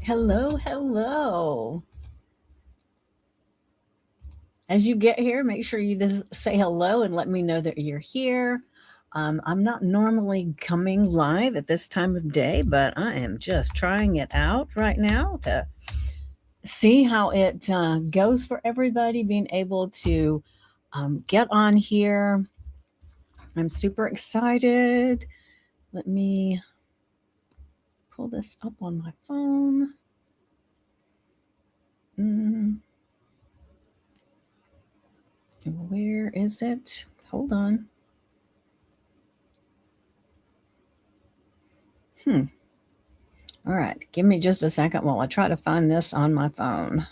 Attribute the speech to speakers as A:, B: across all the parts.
A: Hello, hello. As you get here, make sure you just say hello and let me know that you're here. I'm not normally coming live at this time of day, but I am just trying it out right now to see how it goes for everybody being able to get on here. I'm super excited. Let me pull this up on my phone. Where is it? Hold on. All right, give me just a second while I try to find this on my phone.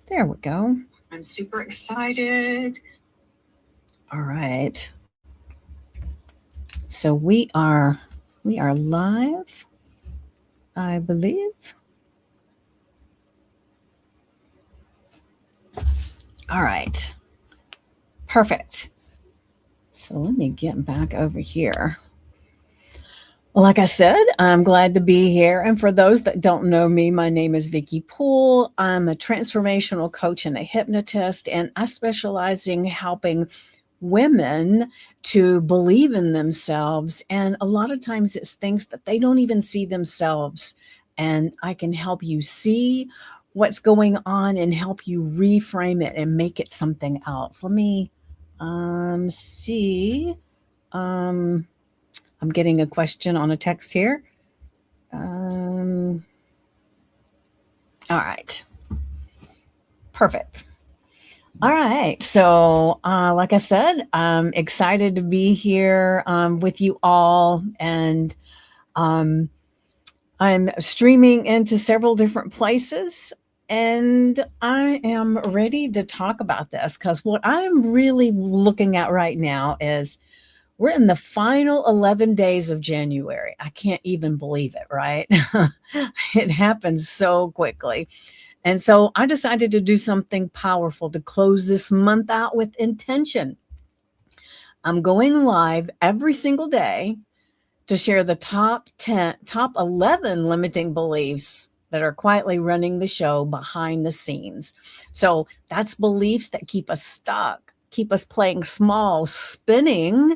A: There we go. I'm super excited. All right. So we are live, I believe. All right. Perfect. So let me get back over here. Like I said, I'm glad to be here. And for those that don't know me, my name is Vickie Poole. I'm a transformational coach and a hypnotist, and I specialize in helping women to believe in themselves. And a lot of times it's things that they don't even see themselves. And I can help you see what's going on and help you reframe it and make it something else. Let me see. I'm getting a question on a text here. All right. Perfect. All right. So, like I said, I'm excited to be here with you all. And I'm streaming into several different places. And I am ready to talk about this because what I'm really looking at right now is we're in the final 11 days of January. I can't even believe it, right? It happens so quickly. And so I decided to do something powerful to close this month out with intention. I'm going live every single day to share the top 11 limiting beliefs that are quietly running the show behind the scenes. So that's beliefs that keep us stuck, keep us playing small, spinning,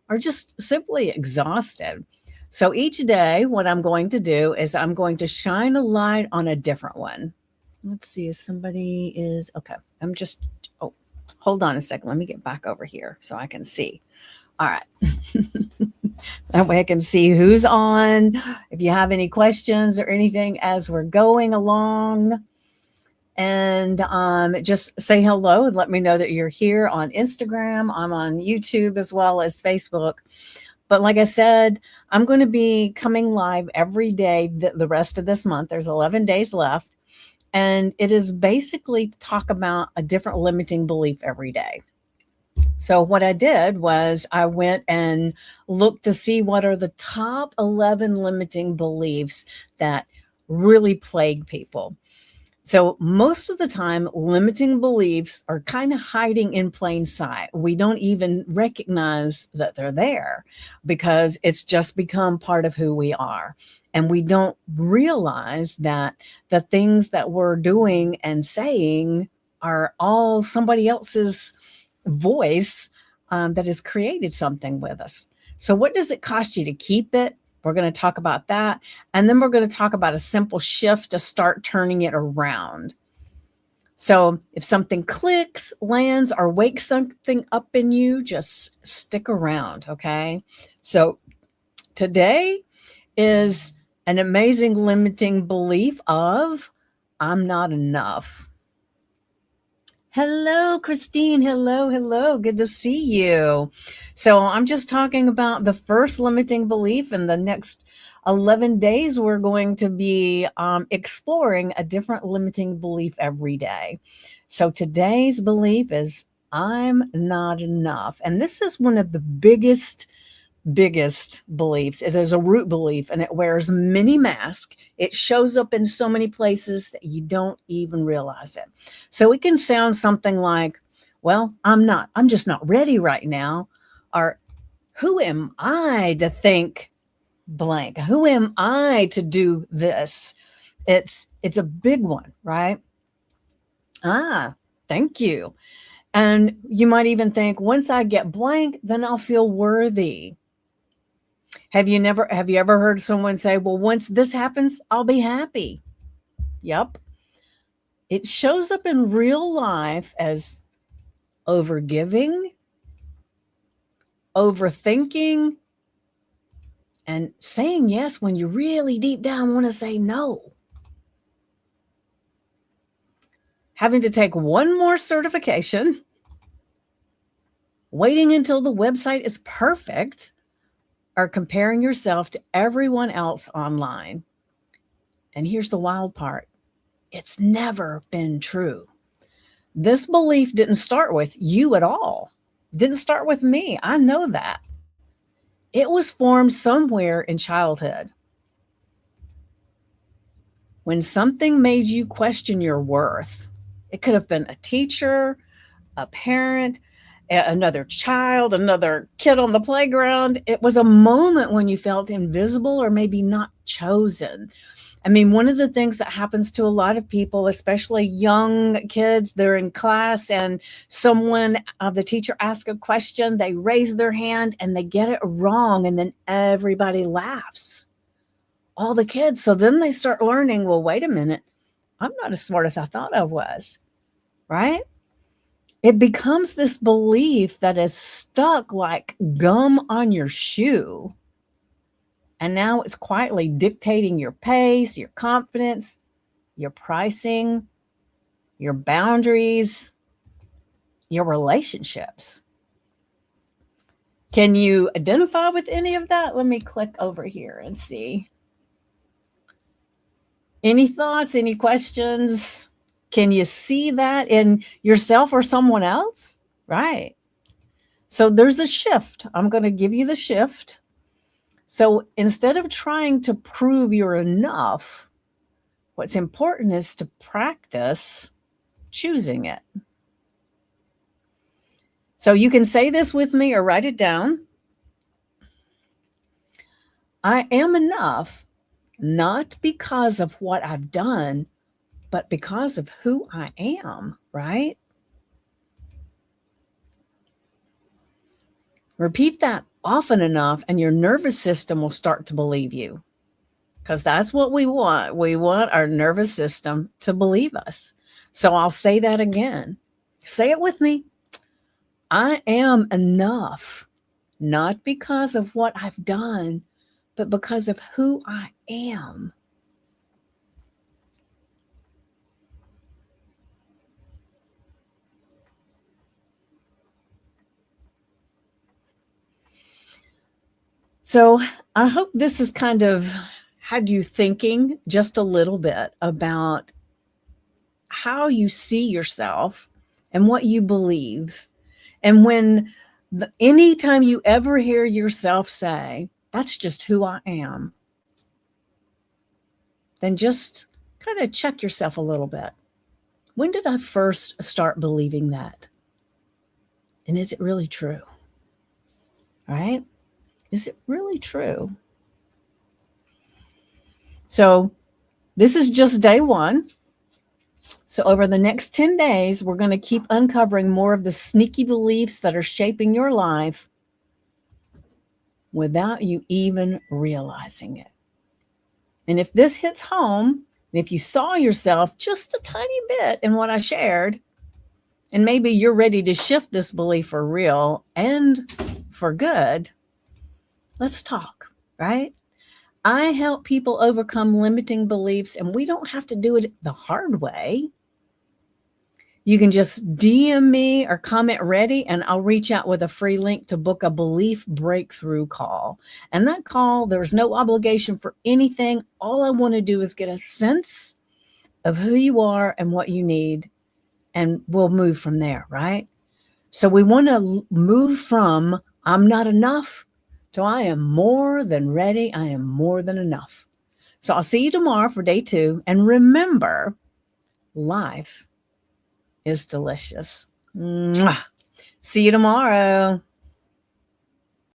A: or just simply exhausted. So each day, what I'm going to do is I'm going to shine a light on a different one. Let's see if somebody is okay. Oh, hold on a second. Let me get back over here so I can see. All right. That way I can see who's on. If you have any questions or anything as we're going along, and just say hello and let me know that you're here on Instagram. I'm on YouTube as well as Facebook. But like I said, I'm going to be coming live every day the rest of this month. There's 11 days left. And it is basically to talk about a different limiting belief every day. So what I did was I went and looked to see what are the top 11 limiting beliefs that really plague people. So most of the time, limiting beliefs are kind of hiding in plain sight. We don't even recognize that they're there because it's just become part of who we are. And we don't realize that the things that we're doing and saying are all somebody else's voice that has created something with us. So what does it cost you to keep it? We're going to talk about that. And then we're going to talk about a simple shift to start turning it around. So if something clicks, lands, or wakes something up in you, just stick around, okay? So today is an amazing limiting belief of I'm not enough. Hello, Christine. Hello, hello. Good to see you. So I'm just talking about the first limiting belief. In the next 11 days, we're going to be exploring a different limiting belief every day. So today's belief is I'm not enough. And this is one of the biggest beliefs. It is a root belief and it wears many masks. It shows up in so many places that you don't even realize it. So it can sound something like, well, I'm just not ready right now. Or Who am I to think blank? Who am I to do this? It's a big one, right? Ah, thank you. And you might even think, once I get blank, then I'll feel worthy. Have you ever heard someone say, well, once this happens, I'll be happy? Yep. It shows up in real life as overgiving, overthinking, and saying yes when you really deep down want to say no. Having to take one more certification, waiting until the website is perfect, or comparing yourself to everyone else online. And here's the wild part. It's never been true. This belief didn't start with you at all. Didn't start with me. I know that. It was formed somewhere in childhood. When something made you question your worth, it could have been a teacher, a parent, another child, another kid on the playground. It was a moment when you felt invisible or maybe not chosen. I mean, one of the things that happens to a lot of people, especially young kids, they're in class and the teacher asks a question, they raise their hand and they get it wrong, and then everybody laughs. All the kids. So then they start learning, well, wait a minute, I'm not as smart as I thought I was, right? It becomes this belief that is stuck like gum on your shoe. And now it's quietly dictating your pace, your confidence, your pricing, your boundaries, your relationships. Can you identify with any of that? Let me click over here and see. Any thoughts, any questions? Can you see that in yourself or someone else? Right. So there's a shift. I'm going to give you the shift. So instead of trying to prove you're enough, what's important is to practice choosing it. So you can say this with me or write it down. I am enough, not because of what I've done, but because of who I am, right? Repeat that often enough and your nervous system will start to believe you, because that's what we want. We want our nervous system to believe us. So I'll say that again. Say it with me. I am enough, not because of what I've done, but because of who I am. So I hope this has kind of had you thinking just a little bit about how you see yourself and what you believe. And anytime you ever hear yourself say, that's just who I am, then just kind of check yourself a little bit. When did I first start believing that? And is it really true? Right? Is it really true? So this is just day one. So over the next 10 days, we're going to keep uncovering more of the sneaky beliefs that are shaping your life without you even realizing it. And if this hits home, and if you saw yourself just a tiny bit in what I shared, and maybe you're ready to shift this belief for real and for good, let's talk, right? I help people overcome limiting beliefs, and we don't have to do it the hard way. You can just DM me or comment ready, and I'll reach out with a free link to book a belief breakthrough call. And that call, there's no obligation for anything. All I want to do is get a sense of who you are and what you need, and we'll move from there, right? So we want to move from I'm not enough to I am more than ready. I am more than enough. So I'll see you tomorrow for day 2. And remember, life is delicious. Mwah. See you tomorrow.